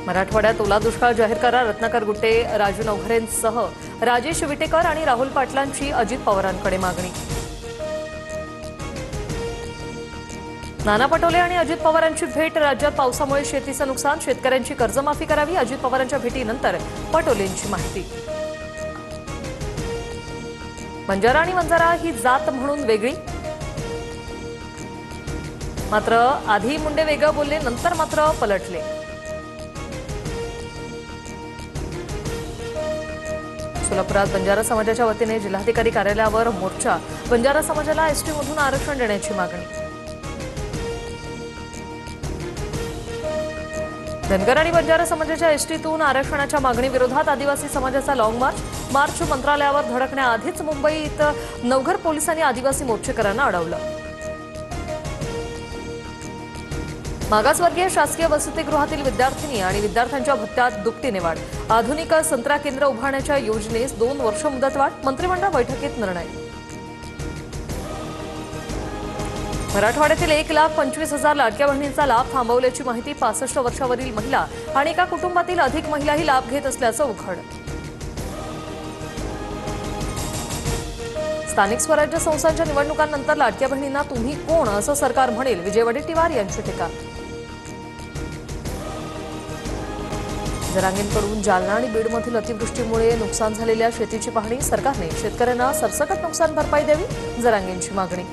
मराठवाड्यात ओला दुष्काळ जाहीर करा. रत्नाकर गुट्टे, राजू नवघरेंसह राजेश विटेकर आणि राहुल पाटलांची अजित पवारांकडे मागणी. नाना पटोले आणि अजित पवारांची भेट. राज्यात पावसामुळे शेतीचं नुकसान, शेतकऱ्यांची कर्जमाफी करावी. अजित पवारांच्या भेटीनंतर पटोलेंची माहिती. बंजारा आणि वंजारा ही जात म्हणून वेगळी, मात्र आधी मुंडे वेगळं बोलले, नंतर मात्र पलटले. सोलापुरात बंजारा समाजाच्या वतीने जिल्हाधिकारी कार्यालयावर मोर्चा. बंजारा समाजाला एसटी मधून आरक्षण देण्याची मागणी. धनगर आणि बंजारा समाजाच्या एसटीतून आरक्षणाच्या मागणी विरोधात आदिवासी समाजाचा लॉंग मार्च मंत्रालयावर धडकण्याआधीच मुंबईत नवघर पोलिसांनी आदिवासी मोर्चेकरांना अडवलं. मागासवर्गीय शासकीय वसतिगृहातील विद्यार्थिनी आणि विद्यार्थ्यांच्या भत्त्यात दुपटीने वाढ. आधुनिक संत्रा केंद्र उभारण्याच्या योजनेस 2 वर्ष मुदतवाढ. मंत्रिमंडळ बैठकीत निर्णय. मराठवाड्यातील 1,25,000 लाडक्या बहिणींचा लाभ थांबवल्याची माहिती. 65 वर्षावरील महिला आणि एका कुटुंबातील अधिक महिलाही लाभ घेत असल्याचं उघड. स्थानिक स्वराज्य संस्थांच्या निवडणुकांनंतर लाडक्या बहिणींना तुम्ही कोण असं सरकार म्हणेल. विजय वडेट्टीवार यांची टीका. जरांगेंकडून जालना आणि बीडमधील अतिवृष्टीमुळे नुकसान झालेल्या शेतीची पाहणी. सरकारने शेतकऱ्यांना सरसकट नुकसान भरपाई द्यावी. जरांगेंची मागणी.